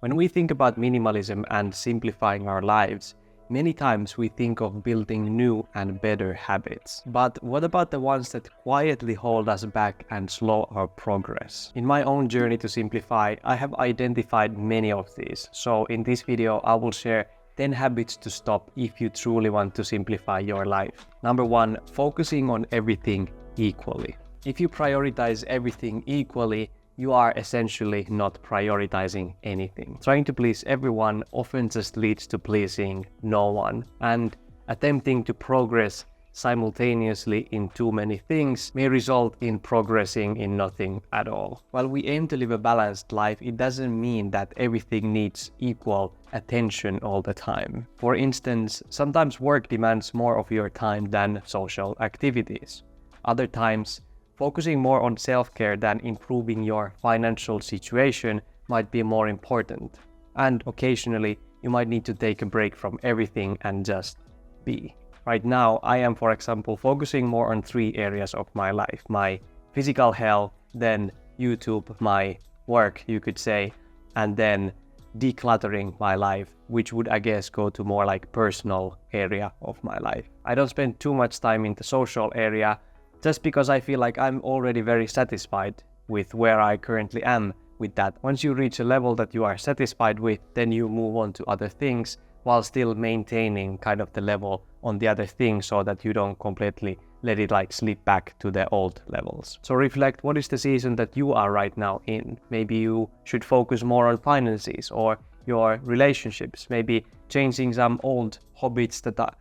When we think about minimalism and simplifying our lives, many times we think of building new and better habits. But what about the ones that quietly hold us back and slow our progress? In my own journey to simplify, I have identified many of these. So in this video, I will share 10 habits to stop if you truly want to simplify your life. Number 1, focusing on everything equally. If you prioritize everything equally, you are essentially not prioritizing anything. Trying to please everyone often just leads to pleasing no one, and attempting to progress simultaneously in too many things may result in progressing in nothing at all. While we aim to live a balanced life, it doesn't mean that everything needs equal attention all the time. For instance, sometimes work demands more of your time than social activities. Other times, focusing more on self-care than improving your financial situation might be more important. And occasionally, you might need to take a break from everything and just be. Right now, I am, for example, focusing more on 3 areas of my life. My physical health, then YouTube, my work, you could say, and then decluttering my life, which would, I guess, go to more like personal area of my life. I don't spend too much time in the social area, just because I feel like I'm already very satisfied with where I currently am with that. Once you reach a level that you are satisfied with, then you move on to other things while still maintaining kind of the level on the other things so that you don't completely let it like slip back to the old levels. So reflect, what is the season that you are right now in? Maybe you should focus more on finances or your relationships, maybe changing some old habits that are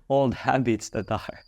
old habits that are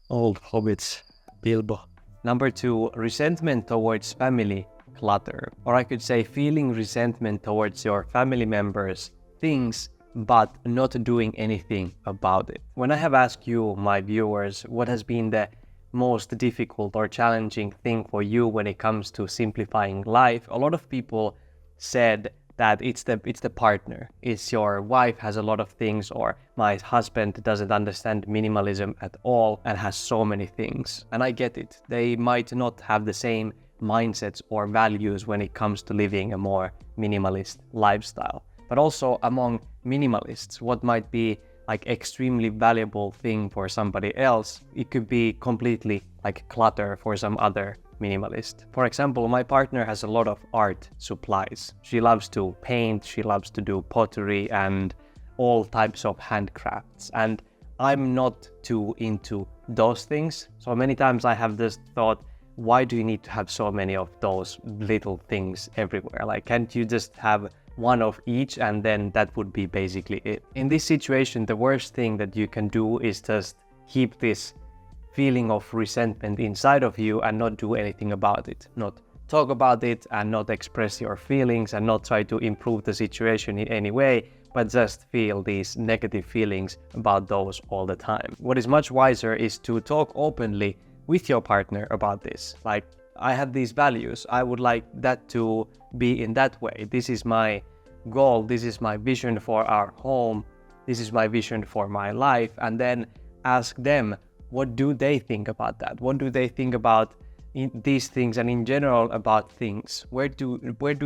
old hobbits, Bilbo. Number 2, resentment towards family clutter. Or I could say feeling resentment towards your family members, things, but not doing anything about it. When I have asked you, my viewers, what has been the most difficult or challenging thing for you when it comes to simplifying life, a lot of people said that it's the partner. It's your wife has a lot of things, or my husband doesn't understand minimalism at all and has so many things. And I get it. They might not have the same mindsets or values when it comes to living a more minimalist lifestyle. But also among minimalists, what might be like extremely valuable thing for somebody else, it could be completely like clutter for some other minimalist. For example, my partner has a lot of art supplies. She loves to paint, she loves to do pottery and all types of handcrafts. And I'm not too into those things. So many times I have this thought, why do you need to have so many of those little things everywhere? Like, can't you just have one of each and then that would be basically it? In this situation, the worst thing that you can do is just keep this feeling of resentment inside of you and not do anything about it. Not talk about it and not express your feelings and not try to improve the situation in any way, but just feel these negative feelings about those all the time. What is much wiser is to talk openly with your partner about this. Like, I have these values. I would like that to be in that way. This is my goal. This is my vision for our home. This is my vision for my life. And then ask them, what do they think about that? What do they think about these things and in general about things? Where do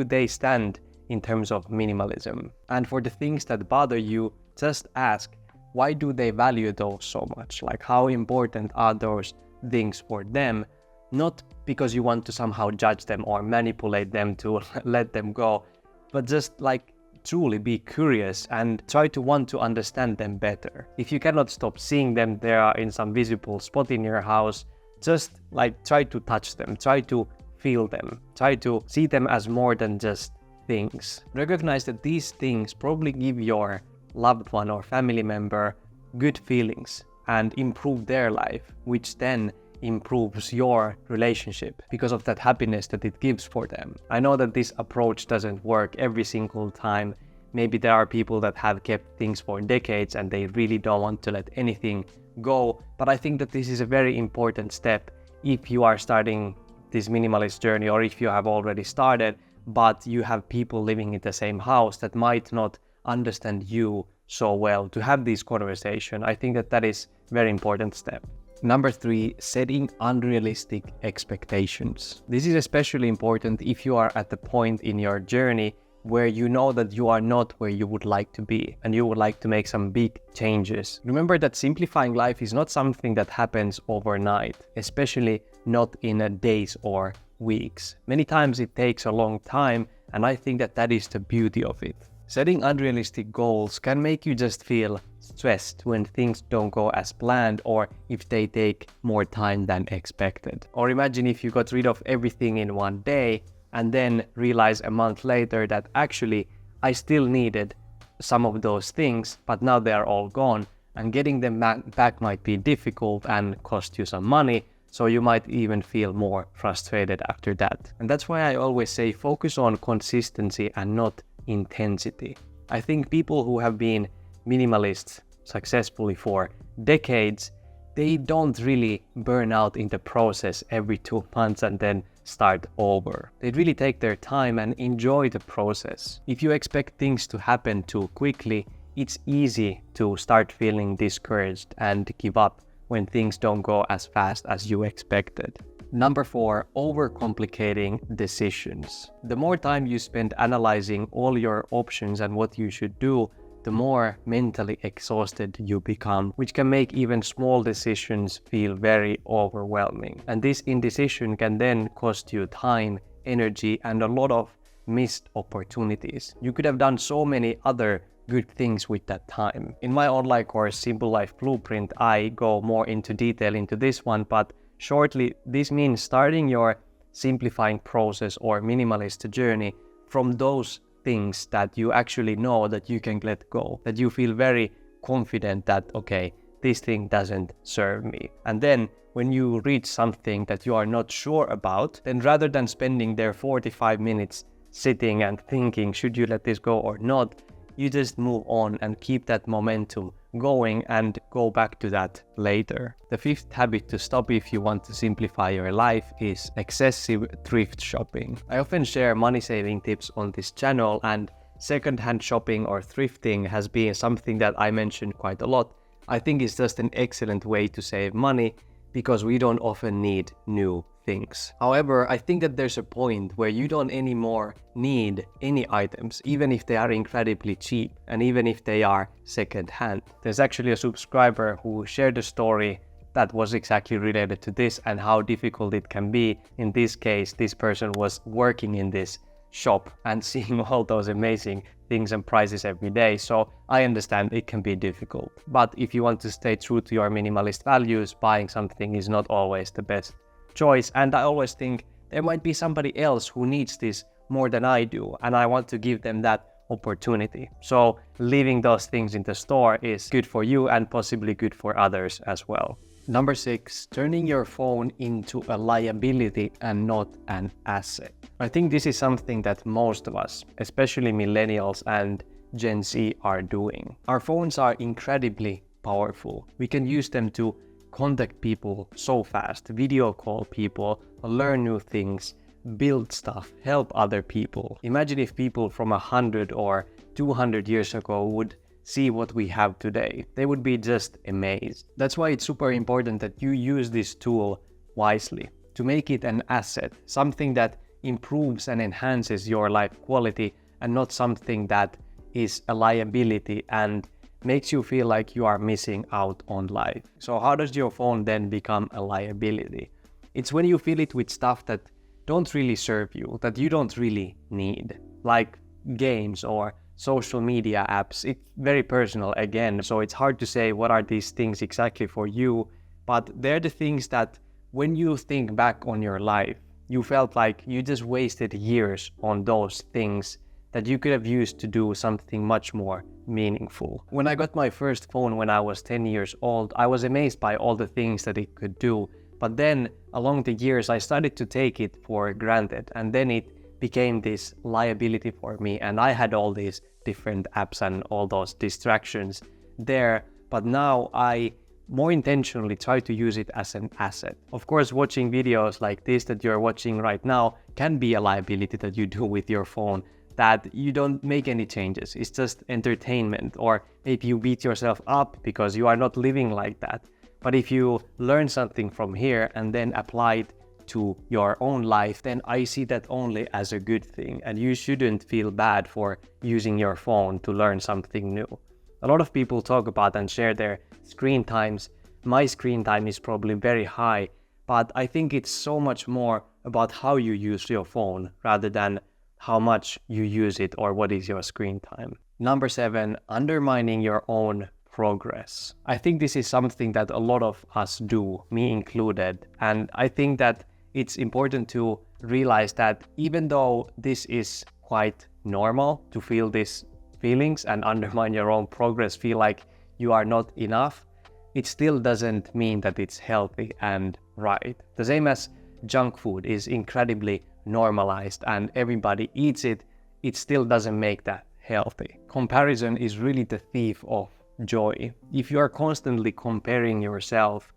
they stand in terms of minimalism? And for the things that bother you, just ask, why do they value those so much? Like, how important are those things for them? Not because you want to somehow judge them or manipulate them to let them go, but just like truly be curious and try to want to understand them better. If you cannot stop seeing them, they are in some visible spot in your house, just like try to touch them, try to feel them, try to see them as more than just things. Recognize that these things probably give your loved one or family member good feelings and improve their life, which then improves your relationship because of that happiness that it gives for them. I know that this approach doesn't work every single time. Maybe there are people that have kept things for decades and they really don't want to let anything go, but I think that this is a very important step if you are starting this minimalist journey, or if you have already started but you have people living in the same house that might not understand you so well, to have this conversation. I think that that is a very important step. Number 3, setting unrealistic expectations. This is especially important if you are at the point in your journey where you know that you are not where you would like to be and you would like to make some big changes. Remember that simplifying life is not something that happens overnight, especially not in days or weeks. Many times it takes a long time, and I think that is the beauty of it. Setting unrealistic goals can make you just feel stressed when things don't go as planned or if they take more time than expected. Or imagine if you got rid of everything in one day and then realize a month later that actually I still needed some of those things, but now they are all gone, and getting them back might be difficult and cost you some money. So you might even feel more frustrated after that. And that's why I always say focus on consistency and not intensity. I think people who have been minimalists successfully for decades, they don't really burn out in the process every 2 months and then start over. They really take their time and enjoy the process. If you expect things to happen too quickly, it's easy to start feeling discouraged and give up when things don't go as fast as you expected. Number 4, overcomplicating decisions. The more time you spend analyzing all your options and what you should do, the more mentally exhausted you become, which can make even small decisions feel very overwhelming. And this indecision can then cost you time, energy, and a lot of missed opportunities. You could have done so many other good things with that time. In my online course, Simple Life Blueprint, I go more into detail into this one, but shortly, this means starting your simplifying process or minimalist journey from those things that you actually know that you can let go, that you feel very confident that, okay, this thing doesn't serve me. And then when you reach something that you are not sure about, then rather than spending there 45 minutes sitting and thinking, should you let this go or not, you just move on and keep that momentum going and go back to that later. The 5th habit to stop if you want to simplify your life is excessive thrift shopping. I often share money saving tips on this channel, and second-hand shopping or thrifting has been something that I mentioned quite a lot. I think it's just an excellent way to save money because we don't often need new things. However, I think that there's a point where you don't anymore need any items, even if they are incredibly cheap and even if they are second-hand. There's actually a subscriber who shared a story that was exactly related to this and how difficult it can be. In this case, this person was working in this shop and seeing all those amazing things and prices every day. So I understand it can be difficult. But if you want to stay true to your minimalist values, buying something is not always the best choice. And I always think there might be somebody else who needs this more than I do, and I want to give them that opportunity. So leaving those things in the store is good for you and possibly good for others as well. Number 6, turning your phone into a liability and not an asset. I think this is something that most of us, especially millennials and Gen Z, are doing. Our phones are incredibly powerful. We can use them to contact people so fast, video call people, learn new things, build stuff, help other people. Imagine if people from 100 or 200 years ago would see what we have today. They would be just amazed. That's why it's super important that you use this tool wisely to make it an asset, something that improves and enhances your life quality and not something that is a liability and makes you feel like you are missing out on life. So how does your phone then become a liability? It's when you fill it with stuff that don't really serve you, that you don't really need, like games or social media apps. It's very personal again, so it's hard to say what are these things exactly for you, but they're the things that when you think back on your life, you felt like you just wasted years on those things that you could have used to do something much more meaningful. When I got my first phone when I was 10 years old, I was amazed by all the things that it could do. But then along the years, I started to take it for granted, and then it became this liability for me, and I had all these different apps and all those distractions there. But now I more intentionally try to use it as an asset. Of course, watching videos like this that you're watching right now can be a liability that you do with your phone, that you don't make any changes. It's just entertainment, or maybe you beat yourself up because you are not living like that. But if you learn something from here and then apply it to your own life, then I see that only as a good thing, and you shouldn't feel bad for using your phone to learn something new. A lot of people talk about and share their screen times. My screen time is probably very high, but I think it's so much more about how you use your phone rather than how much you use it or what is your screen time. Number 7, undermining your own progress. I think this is something that a lot of us do, me included, and I think that it's important to realize that even though this is quite normal to feel these feelings and undermine your own progress, feel like you are not enough, it still doesn't mean that it's healthy and right. The same as junk food is incredibly normalized and everybody eats it, it still doesn't make that healthy. Comparison is really the thief of joy. If you are constantly comparing yourself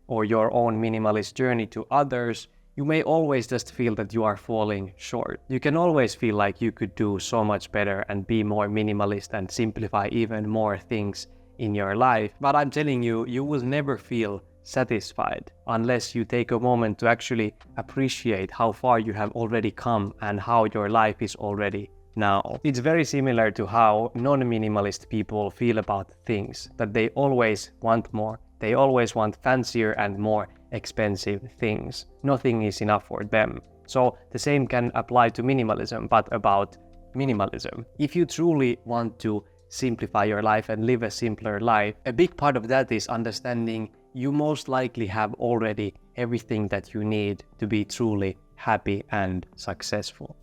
or your own minimalist journey to others, you may always just feel that you are falling short. You can always feel like you could do so much better and be more minimalist and simplify even more things in your life. But I'm telling you, you will never feel satisfied unless you take a moment to actually appreciate how far you have already come and how your life is already now. It's very similar to how non-minimalist people feel about things, that they always want more. They always want fancier and more expensive things. Nothing is enough for them. So the same can apply to minimalism, but about minimalism. If you truly want to simplify your life and live a simpler life, a big part of that is understanding you most likely have already everything that you need to be truly happy and successful.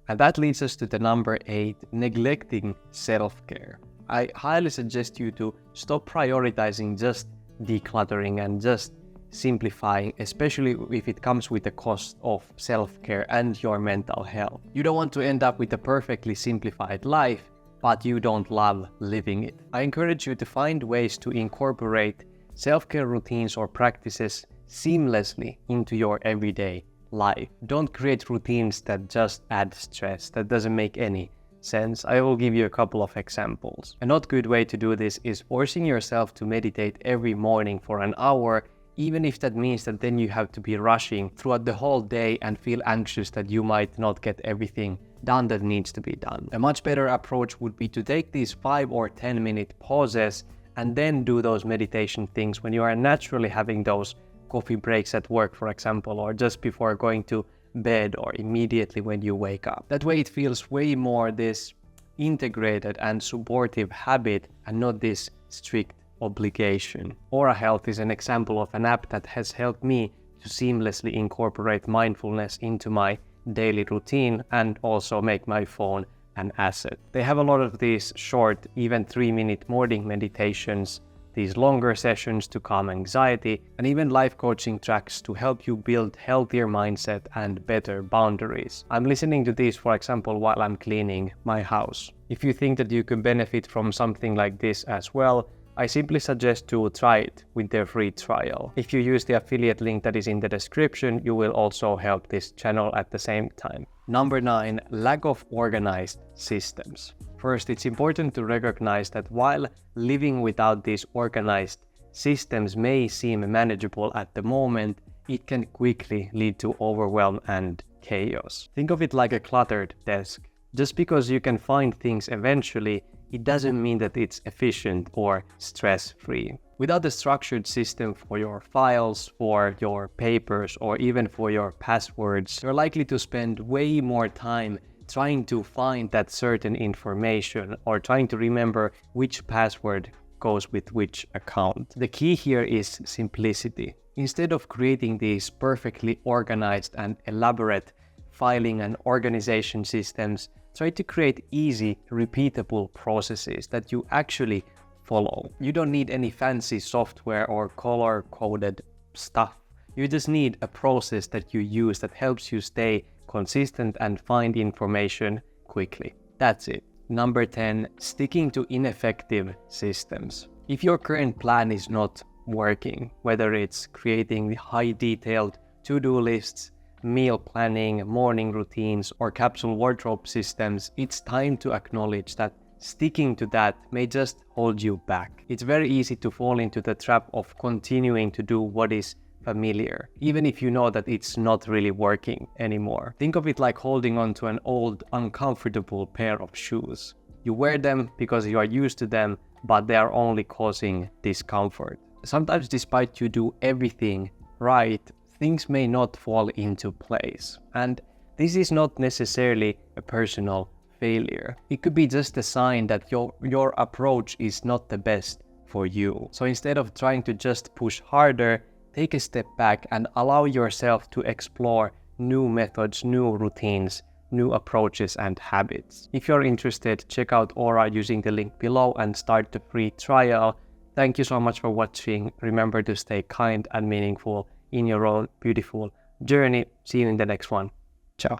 And that leads us to the number 8, neglecting self-care. I highly suggest you to stop prioritizing just decluttering and just simplifying, especially if it comes with the cost of self-care and your mental health. You don't want to end up with a perfectly simplified life, but you don't love living it. I encourage you to find ways to incorporate self-care routines or practices seamlessly into your everyday life. Don't create routines that just add stress. That doesn't make any sense. I will give you a couple of examples. A not good way to do this is forcing yourself to meditate every morning for an hour, even if that means that then you have to be rushing throughout the whole day and feel anxious that you might not get everything done that needs to be done. A much better approach would be to take these 5 or 10-minute pauses and then do those meditation things when you are naturally having those coffee breaks at work, for example, or just before going to bed or immediately when you wake up. That way it feels way more this integrated and supportive habit and not this strict obligation. Aura Health is an example of an app that has helped me to seamlessly incorporate mindfulness into my daily routine and also make my phone an asset. They have a lot of these short, even 3-minute morning meditations, these longer sessions to calm anxiety, and even life coaching tracks to help you build healthier mindset and better boundaries. I'm listening to these, for example, while I'm cleaning my house. If you think that you could benefit from something like this as well, I simply suggest to try it with their free trial. If you use the affiliate link that is in the description, you will also help this channel at the same time. Number 9, lack of organized systems. First, it's important to recognize that while living without these organized systems may seem manageable at the moment, it can quickly lead to overwhelm and chaos. Think of it like a cluttered desk. Just because you can find things eventually, it doesn't mean that it's efficient or stress-free. Without a structured system for your files, for your papers, or even for your passwords, you're likely to spend way more time trying to find that certain information or trying to remember which password goes with which account. The key here is simplicity. Instead of creating these perfectly organized and elaborate filing and organization systems, try to create easy, repeatable processes that you actually follow. You don't need any fancy software or color-coded stuff. You just need a process that you use that helps you stay consistent and find information quickly. That's it. Number 10, sticking to ineffective systems. If your current plan is not working, whether it's creating high-detailed to-do lists, meal planning, morning routines, or capsule wardrobe systems, it's time to acknowledge that sticking to that may just hold you back. It's very easy to fall into the trap of continuing to do what is familiar, even if you know that it's not really working anymore. Think of it like holding on to an old, uncomfortable pair of shoes. You wear them because you are used to them, but they are only causing discomfort. Sometimes despite you do everything right, things may not fall into place. And this is not necessarily a personal failure. It could be just a sign that your approach is not the best for you. So instead of trying to just push harder, take a step back and allow yourself to explore new methods, new routines, new approaches and habits. If you're interested, check out Aura using the link below and start the free trial. Thank you so much for watching. Remember to stay kind and meaningful in your own beautiful journey. See you in the next one. Ciao.